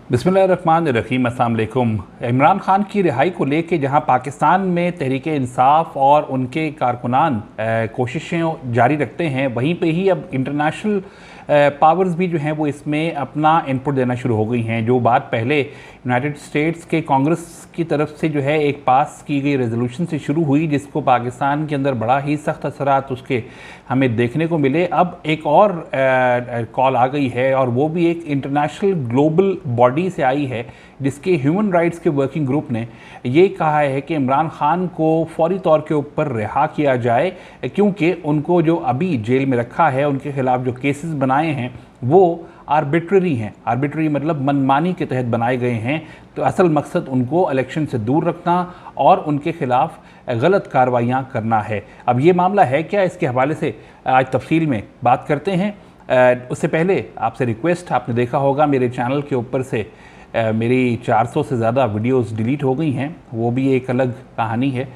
बिस्मिल्लाहिर्रहमानिर्रहीम, अस्सलाम वालेकुम। इमरान खान की रिहाई को लेके जहां पाकिस्तान में तहरीक इंसाफ और उनके कारकुनान कोशिशें जारी रखते हैं, वहीं पे ही अब इंटरनेशनल पावर्स भी जो हैं वो इसमें अपना इनपुट देना शुरू हो गई हैं। जो बात पहले यूनाइटेड स्टेट्स के कांग्रेस की तरफ से जो है एक पास की गई रेजोल्यूशन से शुरू हुई, जिसको पाकिस्तान के अंदर बड़ा ही सख्त असरात उसके हमें देखने को मिले। अब एक और कॉल आ गई है, और वो भी एक इंटरनेशनल ग्लोबल बॉडी से आई है, जिसके ह्यूमन राइट्स के वर्किंग ग्रुप ने ये कहा है कि इमरान खान को फौरी तौर के ऊपर रिहा किया जाए, क्योंकि उनको जो अभी जेल में रखा है, उनके खिलाफ जो केसेस बनाए हैं वो आर्बिट्ररी हैं। आर्बिट्ररी मतलब मनमानी के तहत बनाए गए हैं। तो असल मकसद उनको इलेक्शन से दूर रखना और उनके खिलाफ गलत कार्रवाइयाँ करना है। अब ये मामला है क्या, इसके हवाले से आज तफसील में बात करते हैं। उससे पहले आपसे रिक्वेस्ट, आपने देखा होगा मेरे चैनल के ऊपर से मेरी 400 से ज़्यादा वीडियोस डिलीट हो गई हैं, वो भी एक अलग कहानी है।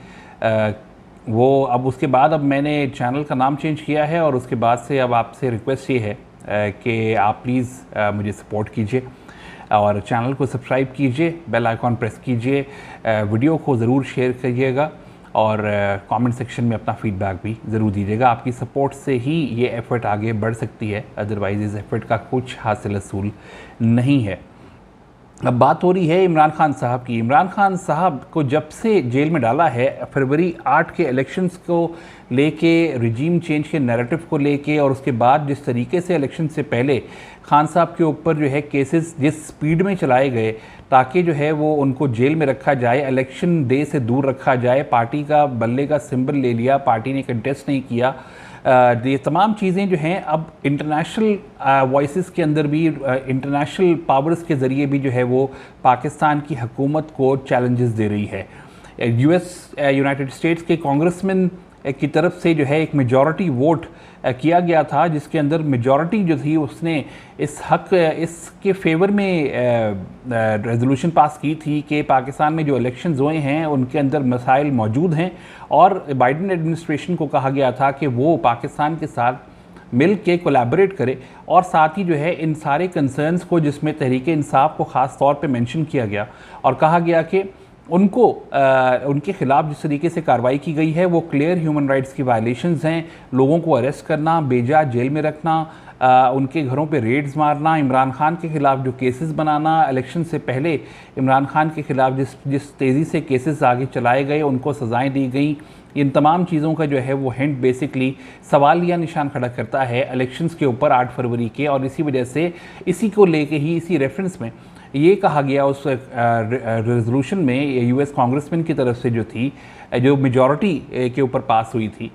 वो अब उसके बाद अब मैंने चैनल का नाम चेंज किया है, और उसके बाद से अब आपसे रिक्वेस्ट ये है कि आप प्लीज़ मुझे सपोर्ट कीजिए और चैनल को सब्सक्राइब कीजिए, बेल आइकॉन प्रेस कीजिए, वीडियो को ज़रूर शेयर करिएगा और कमेंट सेक्शन में अपना फीडबैक भी ज़रूर दीजिएगा। आपकी सपोर्ट से ही ये एफ़र्ट आगे बढ़ सकती है, अदरवाइज़ इस एफ़र्ट का कुछ हासिल असूल नहीं है। अब बात हो रही है इमरान खान साहब की। इमरान खान साहब को जब से जेल में डाला है, फरवरी 8 के इलेक्शंस को लेके, रिजीम चेंज के नैरेटिव को लेके, और उसके बाद जिस तरीके से इलेक्शन से पहले खान साहब के ऊपर जो है केसेस जिस स्पीड में चलाए गए ताकि जो है वो उनको जेल में रखा जाए, इलेक्शन डे से दूर रखा जाए, पार्टी का बल्ले का सिंबल ले लिया, पार्टी ने कंटेस्ट नहीं किया, ये तमाम चीज़ें जो हैं अब इंटरनेशनल वॉइसेस के अंदर भी, इंटरनेशनल पावर्स के ज़रिए भी जो है वो पाकिस्तान की हुकूमत को चैलेंजेस दे रही है। यूनाइटेड स्टेट्स के कांग्रेसमैन की तरफ से जो है एक मेजॉरिटी वोट किया गया था, जिसके अंदर मेजॉरिटी जो थी उसने इसके फेवर में रेजोल्यूशन पास की थी कि पाकिस्तान में जो इलेक्शंस हुए हैं उनके अंदर मसाइल मौजूद हैं, और बाइडेन एडमिनिस्ट्रेशन को कहा गया था कि वो पाकिस्तान के साथ मिल के कोलैबोरेट करे, और साथ ही जो है इन सारे कंसर्न्स को, जिसमें तहरीक इंसाफ को ख़ास तौर पे मेंशन किया गया और कहा गया कि उनको उनके खिलाफ जिस तरीके से कार्रवाई की गई है वो क्लियर ह्यूमन राइट्स की वायलेशंस हैं। लोगों को अरेस्ट करना, बेजा जेल में रखना, उनके घरों पे रेड्स मारना, इमरान खान के ख़िलाफ़ जो केसेस बनाना, इलेक्शन से पहले इमरान खान के ख़िलाफ़ जिस तेज़ी से केसेस आगे चलाए गए, उनको सज़ाएं दी गई, इन तमाम चीज़ों का जो है वो हिंट बेसिकली सवाल या निशान खड़ा करता है इलेक्शंस के ऊपर 8 फरवरी के। और इसी वजह से इसी को लेके ही, इसी रेफरेंस में ये कहा गया उस रेजोल्यूशन में, यूएस कांग्रेसमैन की तरफ से जो थी, जो मेजॉरिटी के ऊपर पास हुई थी,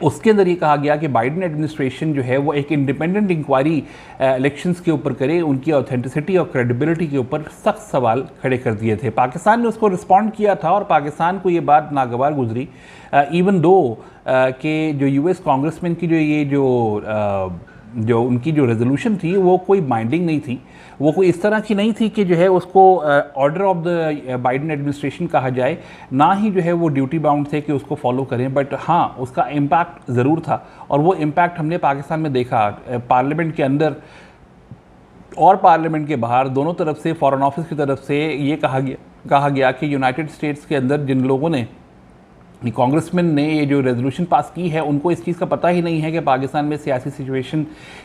उसके अंदर ये कहा गया कि बाइडेन एडमिनिस्ट्रेशन जो है वो एक इंडिपेंडेंट इंक्वायरी इलेक्शंस के ऊपर करे, उनकी ऑथेंटिसिटी और क्रेडिबिलिटी के ऊपर सख्त सवाल खड़े कर दिए थे। पाकिस्तान ने उसको रिस्पॉन्ड किया था, और पाकिस्तान को ये बात नागवार गुजरी, इवन दो कि जो यूएस कांग्रेसमैन की जो उनकी जो रेजोल्यूशन थी वो कोई बाइंडिंग नहीं थी, वो कोई इस तरह की नहीं थी कि जो है उसको order of the Biden administration कहा जाए, ना ही जो है वो ड्यूटी बाउंड थे कि उसको फॉलो करें। बट हाँ, उसका इम्पैक्ट ज़रूर था, और वो इम्पैक्ट हमने पाकिस्तान में देखा। पार्लियामेंट के अंदर और पार्लियामेंट के बाहर दोनों तरफ से, फॉरेन ऑफिस की तरफ से ये कहा गया कि यूनाइटेड स्टेट्स के अंदर जिन लोगों ने, कांग्रेसमैन ने ये जो रेजोल्यूशन पास की है, उनको इस चीज़ का पता ही नहीं है कि पाकिस्तान में सियासी सिचुएशन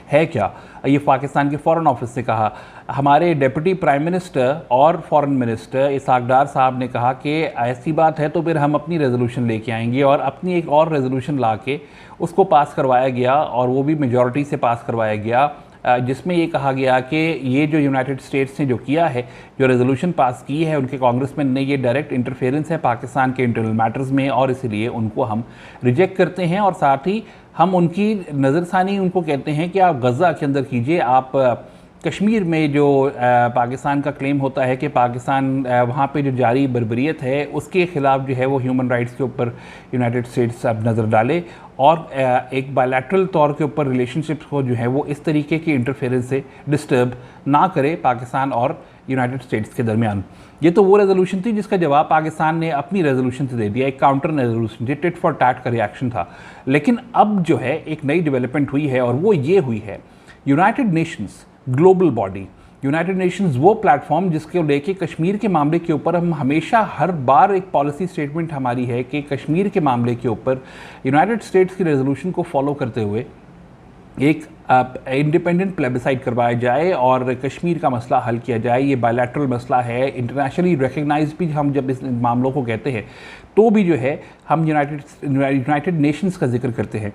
है क्या। ये पाकिस्तान के फॉरेन ऑफिस ने कहा। हमारे डिप्टी प्राइम मिनिस्टर और फॉरेन मिनिस्टर इसहाक डार साहब ने कहा कि ऐसी बात है तो फिर हम अपनी रेजोल्यूशन लेके आएंगे, और अपनी एक और रेजोल्यूशन ला के उसको पास करवाया गया, और वो भी मेजॉरिटी से पास करवाया गया, जिसमें ये कहा गया कि ये जो यूनाइटेड स्टेट्स ने जो किया है, जो रेजोल्यूशन पास की है उनके कांग्रेसमैन ने, ये डायरेक्ट इंटरफेरेंस है पाकिस्तान के इंटरनल मैटर्स में, और इसलिए उनको हम रिजेक्ट करते हैं। और साथ ही हम उनकी नज़रसानी उनको कहते हैं कि आप गज़ा के अंदर कीजिए, आप कश्मीर में जो पाकिस्तान का क्लेम होता है कि पाकिस्तान वहाँ पे जो जारी बर्बरियत है उसके ख़िलाफ़ जो है वो ह्यूमन राइट्स के ऊपर यूनाइटेड स्टेट्स अब नज़र डाले, और एक बायलैटरल तौर के ऊपर रिलेशनशिप्स को जो है वो इस तरीके की इंटरफेरेंस से डिस्टर्ब ना करे पाकिस्तान और यूनाइटेड स्टेट्स के दरमियान। ये तो वो रेजोल्यूशन थी जिसका जवाब पाकिस्तान ने अपनी रेजोल्यूशन से दे दिया, एक काउंटर रेजोल्यूशन थी, टिट फॉर टैट का रिएक्शन था। लेकिन अब जो है एक नई डेवलपमेंट हुई है, और वो ये हुई है, United Nations global body, United Nations वो प्लेटफॉर्म जिसके लेके कश्मीर के मामले के ऊपर हम हमेशा हर बार एक पॉलिसी स्टेटमेंट हमारी है कि कश्मीर के मामले के ऊपर यूनाइटेड स्टेट्स की रेजोल्यूशन को फॉलो करते हुए एक इंडिपेंडेंट प्लेबिसाइट करवाया जाए और कश्मीर का मसला हल किया जाए। ये बायलैटरल मसला है, इंटरनेशनली रिकग्नाइज भी हम जब इस मामलों को कहते हैं तो भी जो है हम यूनाइटेड नेशंस का जिक्र करते हैं।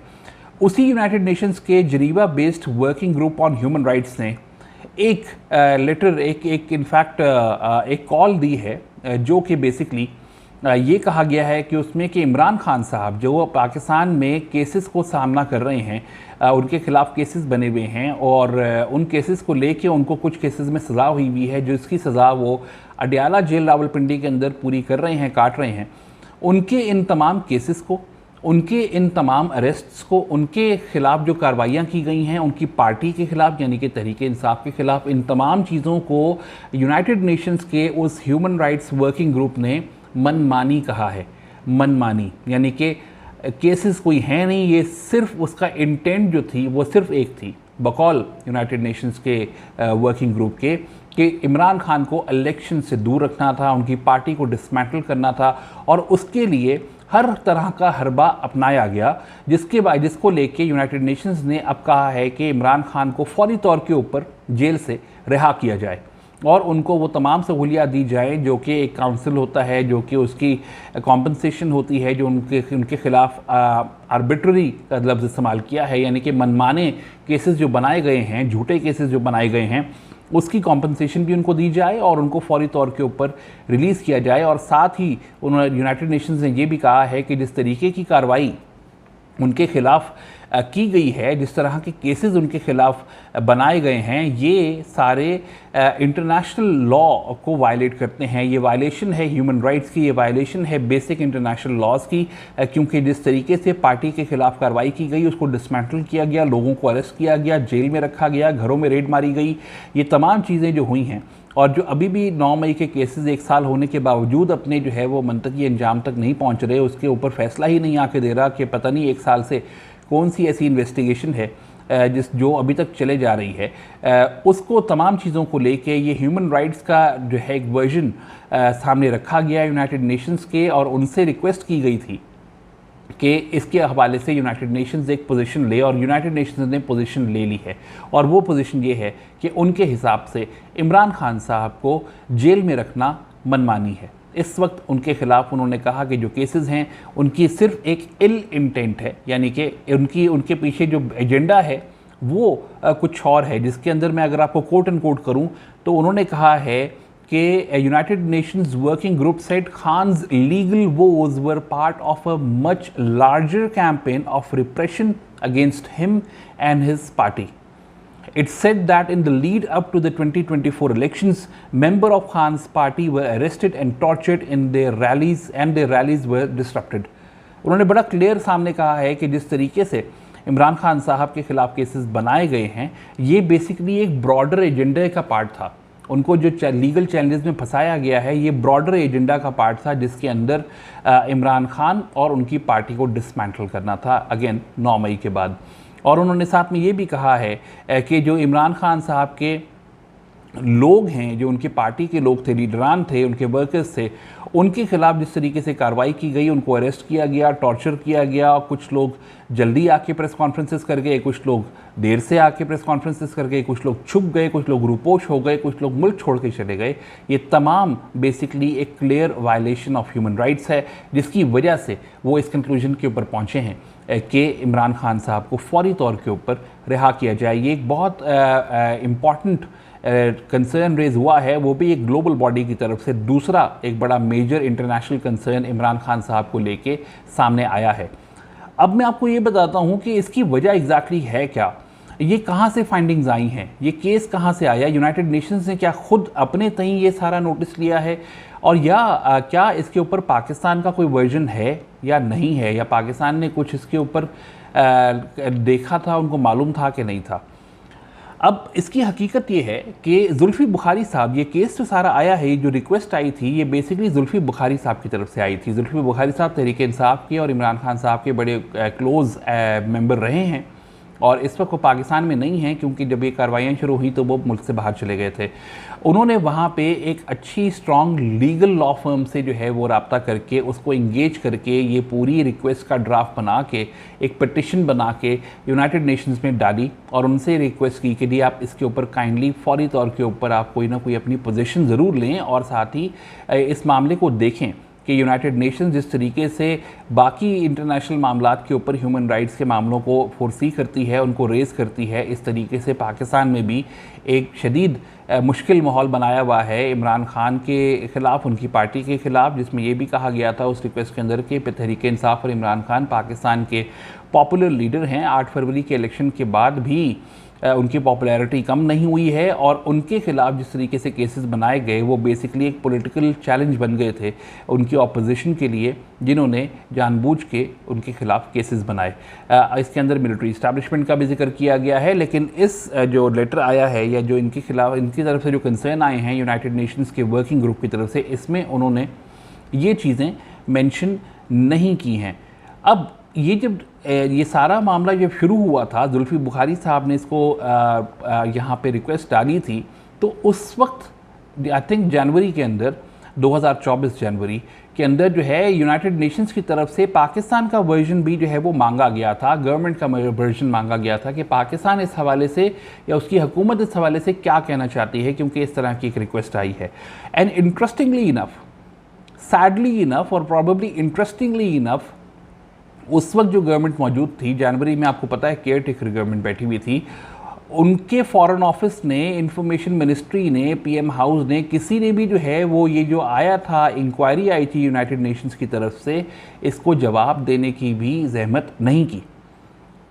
उसी यूनाइटेड नेशंस के जनीवा based working group on human rights ने एक लेटर एक इनफैक्ट एक कॉल दी है जो कि बेसिकली ये कहा गया है कि उसमें कि इमरान खान साहब जो पाकिस्तान में केसेस को सामना कर रहे हैं, उनके खिलाफ केसेस बने हुए हैं और उन केसेस को लेके उनको कुछ केसेस में सज़ा हुई है, जो इसकी सज़ा वो अडियाला जेल रावलपिंडी के अंदर पूरी कर रहे हैं, काट रहे हैं। उनके इन तमाम केसेस को, उनके इन तमाम अरेस्ट्स को, उनके खिलाफ जो कार्रवाइयाँ की गई हैं, उनकी पार्टी के खिलाफ यानी कि तहरीक इंसाफ के खिलाफ, इन तमाम चीज़ों को यूनाइटेड नेशंस के उस ह्यूमन राइट्स वर्किंग ग्रुप ने मनमानी कहा है। मनमानी यानी कि केसेस कोई है नहीं, ये सिर्फ उसका इंटेंट जो थी वो सिर्फ एक थी बकौल यूनाइटेड नेशंस के वर्किंग ग्रुप के कि इमरान खान को इलेक्शन से दूर रखना था, उनकी पार्टी को डिसमेंटल करना था और उसके लिए हर तरह का हरबा अपनाया गया, जिसको लेके यूनाइटेड नेशंस ने अब कहा है कि इमरान खान को फौरी तौर के ऊपर जेल से रिहा किया जाए और उनको वो तमाम सहूलियात दी जाएँ जो कि एक काउंसिल होता है, जो कि उसकी कॉम्पनसेशन होती है, जो उनके खिलाफ आर्बिट्ररी का लफ्ज़ इस्तेमाल किया है, यानी कि मनमाने केसेस जो बनाए गए हैं, झूठे केसेस जो बनाए गए हैं, उसकी कॉम्पनसेशन भी उनको दी जाए और उनको फौरी तौर के ऊपर रिलीज़ किया जाए। और साथ ही उन्होंने यूनाइटेड नेशंस ने ये भी कहा है कि जिस तरीके की कार्रवाई उनके खिलाफ की गई है, जिस तरह के केसेस उनके खिलाफ बनाए गए हैं, ये सारे इंटरनेशनल लॉ को वायलेट करते हैं। ये वायलेशन है ह्यूमन राइट्स की, ये वायलेशन है बेसिक इंटरनेशनल लॉज की, क्योंकि जिस तरीके से पार्टी के खिलाफ कार्रवाई की गई, उसको डिसमेंटल किया गया, लोगों को अरेस्ट किया गया, जेल में रखा गया, घरों में रेड मारी गई, ये तमाम चीज़ें जो हुई हैं और जो अभी भी 9 मई के केसेस 1 साल होने के बावजूद अपने जो है वो मंतकी अंजाम तक नहीं पहुंच रहे, उसके ऊपर फैसला ही नहीं आके दे रहा कि पता नहीं 1 साल से कौन सी ऐसी इन्वेस्टिगेशन है जो अभी तक चले जा रही है, उसको तमाम चीज़ों को लेके ये ह्यूमन राइट्स का जो है एक वर्जन सामने रखा गया यूनाइटेड नेशंस के और उनसे रिक्वेस्ट की गई थी कि इसके हवाले से यूनाइटेड नेशंस एक पोजीशन ले और यूनाइटेड नेशंस ने पोजीशन ले ली है। और वो पोजीशन ये है कि उनके हिसाब से इमरान खान साहब को जेल में रखना मनमानी है। इस वक्त उनके ख़िलाफ़ उन्होंने कहा कि जो केसेस हैं उनकी सिर्फ एक इल इंटेंट है, यानी कि उनके पीछे जो एजेंडा है वो कुछ और है, जिसके अंदर मैं अगर आपको कोट एंड कोट करूँ तो उन्होंने कहा है कि United Nations working group said Khan's legal woes were part of a much larger campaign of repression against him and his party. It said that in the lead up to the 2024 elections, members of Khan's party were arrested and tortured in their rallies and their rallies were disrupted. उन्होंने बड़ा clear सामने कहा है कि जिस तरीके से इमरान खान साहब के खिलाफ केसेस बनाए गए हैं, ये बेसिकली एक ब्रॉडर एजेंडा का पार्ट था। उनको जो लीगल चैलेंजेस में फंसाया गया है, ये ब्रॉडर एजेंडा का पार्ट था, जिसके अंदर इमरान खान और उनकी पार्टी को डिसमेंटल करना था अगेन 9 मई के बाद। और उन्होंने साथ में ये भी कहा है कि जो इमरान खान साहब के लोग हैं, जो उनकी पार्टी के लोग थे, लीडरान थे, उनके वर्कर्स थे, उनके खिलाफ जिस तरीके से कार्रवाई की गई, उनको अरेस्ट किया गया, टॉर्चर किया गया, कुछ लोग जल्दी आके प्रेस कॉन्फ्रेंसेस कर गए, कुछ लोग देर से आके प्रेस कॉन्फ्रेंसेस कर गए, कुछ लोग छुप गए, कुछ लोग रूपोश हो गए, कुछ लोग मुल्क छोड़ के चले गए। ये तमाम बेसिकली एक clear violation of human rights है, जिसकी वजह से वो इस कंक्लूजन के ऊपर पहुँचे हैं कि इमरान खान साहब को फौरी तौर के ऊपर रिहा किया जाए। ये एक बहुत इम्पॉर्टेंट कंसर्न रेज हुआ है, वो भी एक ग्लोबल बॉडी की तरफ से दूसरा एक बड़ा major international concern Imran Khan साहब को लेके सामने आया है। अब मैं आपको ये बताता हूँ कि इसकी वजह एग्जैक्टली है क्या, ये कहाँ से फाइंडिंग्स आई हैं, ये केस कहाँ से आया, यूनाइटेड नेशंस ने क्या खुद अपने तहीं ये सारा नोटिस लिया है, और या क्या इसके ऊपर पाकिस्तान का कोई वर्जन है या नहीं है, या पाकिस्तान ने कुछ इसके ऊपर देखा था, उनको मालूम था कि नहीं था। अब इसकी हकीकत ये है कि जुल्फ़ी बुखारी साहब, ये केस जो सारा आया है, जो रिक्वेस्ट आई थी, ये बेसिकली जुल्फ़ी बुखारी साहब की तरफ से आई थी। जुल्फ़ी बुखारी साहब तहरीक इंसाफ के और इमरान खान साहब के बड़े क्लोज़ मेंबर रहे हैं, और इस वक्त वो पाकिस्तान में नहीं हैं, क्योंकि जब ये कार्रवाइयाँ शुरू हुई तो वो मुल्क से बाहर चले गए थे। उन्होंने वहाँ पे एक अच्छी स्ट्रॉन्ग लीगल लॉ फर्म से जो है वो रब्ता करके उसको इंगेज करके ये पूरी रिक्वेस्ट का ड्राफ्ट बना के एक पिटिशन बना के यूनाइटेड नेशंस में डाली और उनसे रिक्वेस्ट की कि जी आप इसके ऊपर काइंडली फौरी तौर के ऊपर आप कोई ना कोई अपनी पोजीशन ज़रूर लें और साथ ही इस मामले को देखें कि यूनाइटेड नेशंस जिस तरीके से बाकी इंटरनेशनल मामलात के ऊपर ह्यूमन राइट्स के मामलों को फोरसी करती है, उनको रेज़ करती है, इस तरीके से पाकिस्तान में भी एक शदीद मुश्किल माहौल बनाया हुआ है इमरान खान के ख़िलाफ़, उनकी पार्टी के ख़िलाफ़, जिसमें ये भी कहा गया था उस रिक्वेस्ट के अंदर कि तहरीक इंसाफ और इमरान खान पाकिस्तान के पॉपुलर लीडर हैं। 8 फरवरी के इलेक्शन के बाद भी उनकी पॉपुलैरिटी कम नहीं हुई है और उनके ख़िलाफ़ जिस तरीके से केसेस बनाए गए वो बेसिकली एक पॉलिटिकल चैलेंज बन गए थे उनकी ऑपोजिशन के लिए, जिन्होंने जानबूझ के उनके ख़िलाफ़ केसेस बनाए। इसके अंदर मिलिट्री इस्टेब्लिशमेंट का भी जिक्र किया गया है, लेकिन इस जो लेटर आया है या जो इनके ख़िलाफ़ इनकी तरफ से जो कंसर्न आए हैं यूनाइटेड नेशंस के वर्किंग ग्रुप की तरफ से, इसमें उन्होंने ये चीज़ें मेंशन नहीं की हैं। अब ये जब ये सारा मामला जब शुरू हुआ था, जुल्फ़ी बुखारी साहब ने इसको यहाँ पे रिक्वेस्ट डाली थी, तो उस वक्त आई थिंक जनवरी के अंदर 2024 जनवरी के अंदर जो है यूनाइटेड नेशंस की तरफ से पाकिस्तान का वर्जन भी जो है वो मांगा गया था, गवर्नमेंट का वर्जन मांगा गया था कि पाकिस्तान इस हवाले से या उसकी हुकूमत इस हवाले से क्या कहना चाहती है, क्योंकि इस तरह की एक रिक्वेस्ट आई है। And interestingly enough, sadly enough और प्रॉबेबली इंटरेस्टिंगली इनफ, उस वक्त जो गवर्नमेंट मौजूद थी जनवरी में, आपको पता है केयर टेकर गवर्नमेंट बैठी हुई थी, उनके फॉरेन ऑफिस ने, इंफॉर्मेशन मिनिस्ट्री ने, पीएम हाउस ने, किसी ने भी जो है वो ये जो आया था, इंक्वायरी आई थी यूनाइटेड नेशंस की तरफ से, इसको जवाब देने की भी जहमत नहीं की,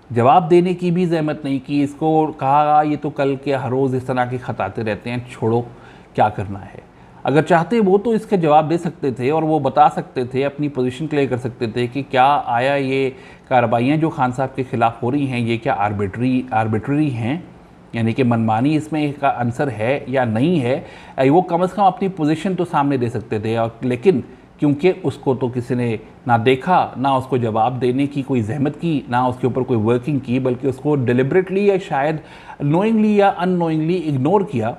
जवाब देने की भी जहमत नहीं की। इसको कहा ये तो कल के हर रोज़ इस तरह के खत आते रहते हैं, छोड़ो क्या करना है। अगर चाहते वो तो इसका जवाब दे सकते थे और वो बता सकते थे, अपनी पोजीशन क्लियर कर सकते थे कि क्या आया ये कार्रवाइयाँ जो खान साहब के ख़िलाफ़ हो रही हैं ये क्या आर्बिट्ररी हैं, यानी कि मनमानी इसमें एक आंसर है या नहीं है। वो कम से कम अपनी पोजीशन तो सामने दे सकते थे, और लेकिन क्योंकि उसको तो किसी ने ना देखा, ना उसको जवाब देने की कोई जहमत की, ना उसके ऊपर कोई वर्किंग की, बल्कि उसको डिलिबरेटली या शायद नोइंगली या अननोइंगली इग्नोर किया।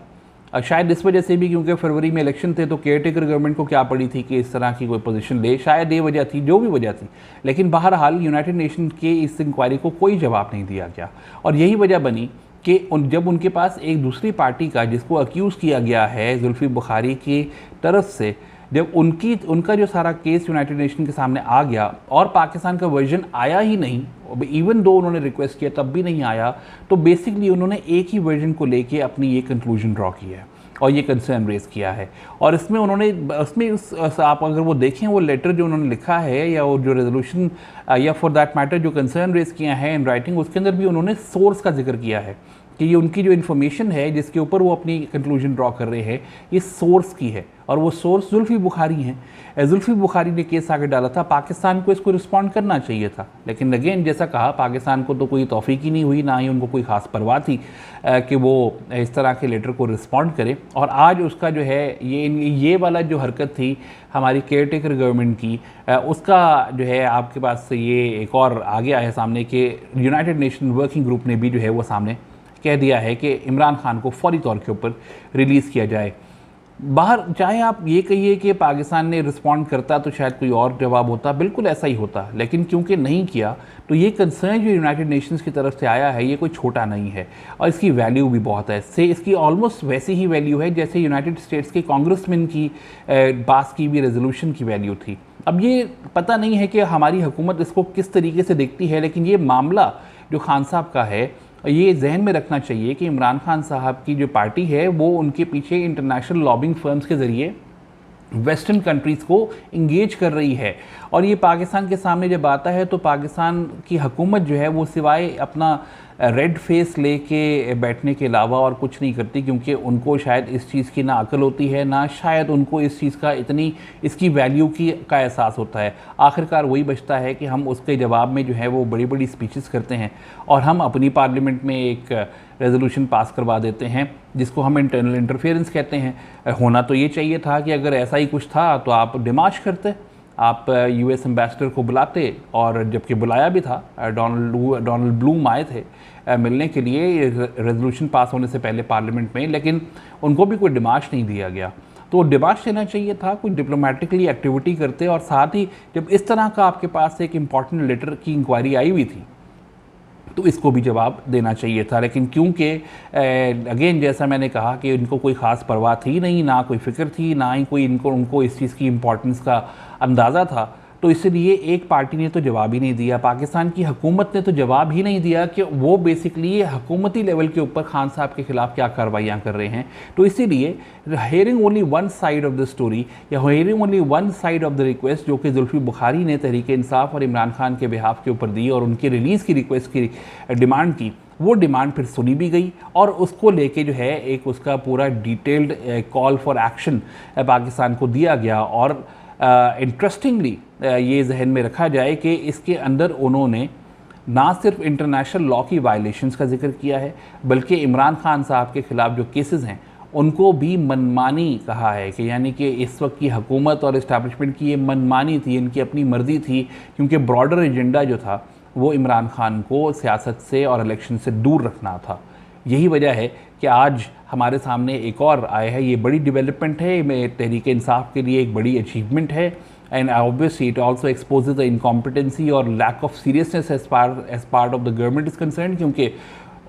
शायद इस वजह से भी क्योंकि फरवरी में इलेक्शन थे तो केयर टेकर गवर्नमेंट को क्या पड़ी थी कि इस तरह की कोई पोजीशन ले, शायद ये वजह थी, जो भी वजह थी। लेकिन बहरहाल यूनाइटेड नेशन के इस इंक्वायरी को कोई जवाब नहीं दिया गया, और यही वजह बनी कि जब उनके पास एक दूसरी पार्टी का, जिसको अक्यूज़ किया गया है जुल्फ़ी बुखारी की तरफ से, जब उनका जो सारा केस यूनाइटेड नेशन के सामने आ गया और पाकिस्तान का वर्जन आया ही नहीं, इवन दो उन्होंने रिक्वेस्ट किया तब भी नहीं आया, तो बेसिकली उन्होंने एक ही वर्जन को लेके अपनी ये कंक्लूजन ड्रॉ किया है और ये कंसर्न रेज किया है। और इसमें उन्होंने आप अगर वो देखें वो लेटर जो उन्होंने लिखा है या वो जो रेजोल्यूशन या फॉर दैट मैटर जो कंसर्न रेज किया है इन राइटिंग, उसके अंदर भी उन्होंने सोर्स का जिक्र किया है कि ये उनकी जो इन्फॉर्मेशन है जिसके ऊपर वो अपनी कंक्लूजन ड्रॉ कर रहे हैं ये सोर्स की है, और वो सोर्स जुल्फ़ी बुखारी हैं। जुल्फ़ी बुखारी ने केस आगे डाला था, पाकिस्तान को इसको रिस्पॉन्ड करना चाहिए था, लेकिन अगेन जैसा कहा पाकिस्तान को तो कोई तौफीक ही नहीं हुई, ना ही उनको कोई ख़ास परवाह थी कि वो इस तरह के लेटर को रिस्पॉन्ड करे। और आज उसका जो है ये वाला जो हरकत थी हमारी केयर टेकर गवर्नमेंट की, उसका जो है आपके पास ये एक और आ गया है सामने कि यूनाइटेड नेशन वर्किंग ग्रुप ने भी जो है वो सामने कह दिया है कि इमरान खान को फौरी तौर के ऊपर रिलीज़ किया जाए बाहर। चाहे आप ये कहिए कि पाकिस्तान ने रिस्पॉन्ड करता तो शायद कोई और जवाब होता, बिल्कुल ऐसा ही होता, लेकिन क्योंकि नहीं किया तो ये कंसर्न जो यूनाइटेड नेशंस की तरफ से आया है ये कोई छोटा नहीं है और इसकी वैल्यू भी बहुत है। इसकी ऑलमोस्ट वैसी ही वैल्यू है जैसे यूनाइटेड स्टेट्स के कांग्रेसमैन की पास की भी रेजोल्यूशन की वैल्यू थी। अब ये पता नहीं है कि हमारी हुकूमत इसको किस तरीके से देखती है, लेकिन ये मामला जो खान साहब का है ये जहन में रखना चाहिए कि इमरान खान साहब की जो पार्टी है वो उनके पीछे इंटरनेशनल लॉबिंग फर्म्स के ज़रिए वेस्टर्न कंट्रीज़ को इंगेज कर रही है। और ये पाकिस्तान के सामने जब आता है तो पाकिस्तान की हुकूमत जो है वो सिवाय अपना रेड फेस लेके बैठने के अलावा और कुछ नहीं करती, क्योंकि उनको शायद इस चीज़ की ना अकल होती है, ना शायद उनको इस चीज़ का इसकी वैल्यू का एहसास होता है। आखिरकार वही बचता है कि हम उसके जवाब में जो है वो बड़ी बड़ी स्पीचेस करते हैं और हम अपनी पार्लियामेंट में एक रेजोल्यूशन पास करवा देते हैं जिसको हम इंटरनल इंटरफेरेंस कहते हैं। होना तो ये चाहिए था कि अगर ऐसा ही कुछ था तो आप डिमार्च करते आप यूएस एम्बेसडर को बुलाते, और जबकि बुलाया भी था, डोनाल्ड ब्लूम आए थे मिलने के लिए रेजोल्यूशन पास होने से पहले पार्लियामेंट में, लेकिन उनको भी कोई डिमाश नहीं दिया गया। तो डिमाश देना चाहिए था, कुछ डिप्लोमेटिकली एक्टिविटी करते, और साथ ही जब इस तरह का आपके पास एक इम्पॉर्टेंट लेटर की इंक्वायरी आई हुई थी तो इसको भी जवाब देना चाहिए था। लेकिन क्योंकि अगेन जैसा मैंने कहा कि इनको कोई ख़ास परवाह थी नहीं, ना कोई फ़िक्र थी, ना ही कोई उनको इस चीज़ की इम्पोर्टेंस का अंदाज़ा था, तो इसलिए एक पार्टी ने तो जवाब ही नहीं दिया, पाकिस्तान की हुकूमत ने तो जवाब ही नहीं दिया कि वो बेसिकली हुकूमती लेवल के ऊपर खान साहब के ख़िलाफ़ क्या कार्रवाइयाँ कर रहे हैं। तो इसीलिए hearing only one side of the story, या hearing only one side of the request जो कि जुल्फी बुखारी ने तहरीक इंसाफ और इमरान खान के बिहाफ के ऊपर दी और उनकी रिलीज़ की रिक्वेस्ट की डिमांड की, वो डिमांड फिर सुनी भी गई, और उसको लेके जो है एक उसका पूरा detailed call for action Pakistan को दिया गया। और इंटरेस्टिंगली ये जहन में रखा जाए कि इसके अंदर उन्होंने ना सिर्फ इंटरनेशनल लॉ की वायलेशंस का जिक्र किया है, बल्कि इमरान खान साहब के ख़िलाफ़ जो केसेस हैं उनको भी मनमानी कहा है, कि यानी कि इस वक्त की हुकूमत और इस्टेब्लिशमेंट की ये मनमानी थी, इनकी अपनी मर्ज़ी थी, क्योंकि ब्रॉडर एजेंडा जो था वो इमरान खान को सियासत से और इलेक्शन से दूर रखना था। यही वजह है कि आज हमारे सामने एक और आया है, ये बड़ी डेवलपमेंट है, तहरीक इंसाफ के लिए एक बड़ी अचीवमेंट है, and obviously it also exposes the incompetency और lack of seriousness as part of the government is concern, क्योंकि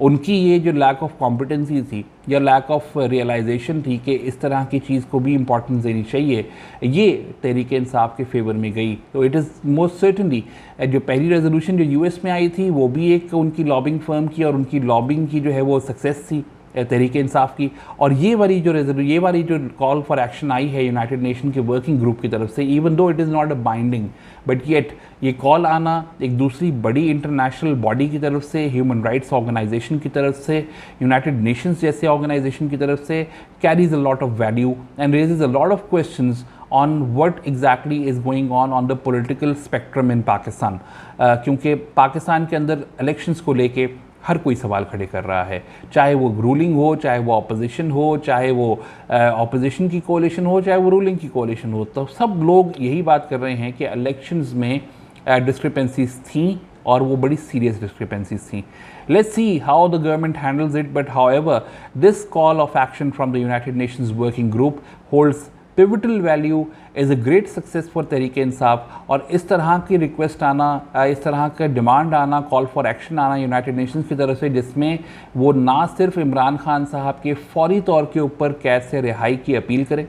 उनकी ये जो लैक ऑफ कॉम्पिटेंसी थी या लैक ऑफ रियलाइजेशन थी कि इस तरह की चीज़ को भी इम्पोर्टेंस देनी चाहिए, ये तहरीक इंसाफ के फेवर में गई। तो इट इज़ मोस्ट सर्टनली जो पहली रेजोल्यूशन जो यूएस में आई थी वो भी एक उनकी लॉबिंग फर्म की और उनकी लॉबिंग की जो है वो सक्सेस थी तहरीक इंसाफ की, और ये वाली जो कॉल फॉर एक्शन आई है यूनाइटेड नेशन के वर्किंग ग्रुप की तरफ से, even though it is not a binding, but yet ये कॉल आना एक दूसरी बड़ी इंटरनेशनल बॉडी की तरफ से, ह्यूमन राइट्स ऑर्गेनाइजेशन की तरफ से, यूनाइटेड नेशंस जैसे ऑर्गेनाइजेशन की तरफ से, carries a lot of value and raises a lot of questions on what exactly is going on the political spectrum in Pakistan, क्योंकि पाकिस्तान के अंदर इलेक्शंस को लेके हर कोई सवाल खड़े कर रहा है, चाहे वो रूलिंग हो, चाहे वो अपोजिशन हो, चाहे वो अपोजिशन की कोalition हो, चाहे वो रूलिंग की कोalition हो, तो सब लोग यही बात कर रहे हैं कि इलेक्शंस में डिस्क्रिपेंसीज थी और वो बड़ी सीरियस डिस्क्रिपेंसीज थी। Let's see how the government handles it, but however this call of action from the United Nations Working Group holds pivotal value, is a great success for Tehreek Insaf, और इस तरह की रिक्वेस्ट आना, इस तरह का डिमांड आना, कॉल फॉर एक्शन आना यूनाइटेड नेशंस की तरफ से, जिसमें वो ना सिर्फ इमरान खान साहब के फौरी तौर के ऊपर कैद से रिहाई की अपील करें,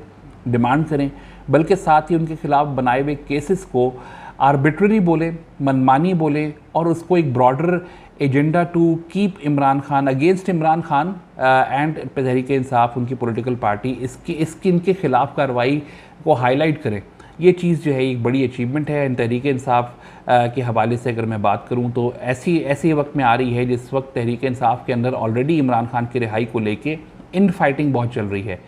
डिमांड करें, बल्कि साथ ही उनके खिलाफ बनाए हुए केसेस को आर्बिट्ररी बोले, मनमानी बोले, और उसको एक broader agenda to keep Imran Khan against Imran Khan and Tehreek Insaf उनकी पॉलिटिकल पार्टी इसकी इनके खिलाफ कार्रवाई को हाईलाइट करें। ये चीज़ जो है एक बड़ी अचीवमेंट है। तहरीक इंसाफ के हवाले से अगर मैं बात करूं तो ऐसी वक्त में आ रही है जिस वक्त तहरीक इंसाफ के अंदर ऑलरेडी इमरान खान की रिहाई को लेके इन फाइटिंग बहुत चल रही है।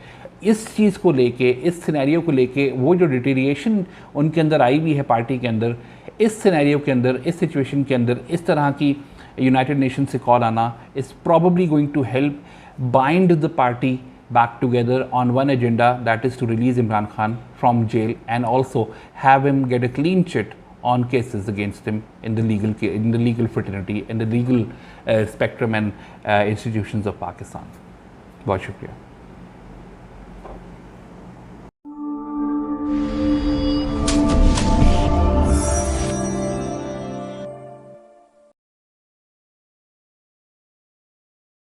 इस चीज़ को लेके, इस सिनेरियो को लेके, वो जो डिटीरिएशन उनके अंदर आई हुई है पार्टी के अंदर, इस सिनेरियो के अंदर, इस सिचुएशन के अंदर इस तरह की यूनाइटेड नेशन से कॉल आना is probably going to help bind the party back together on one agenda, that is to release Imran Khan from jail and also have him get a clean chit on cases against him in the legal fraternity, in the legal spectrum and institutions of Pakistan. बहुत शुक्रिया।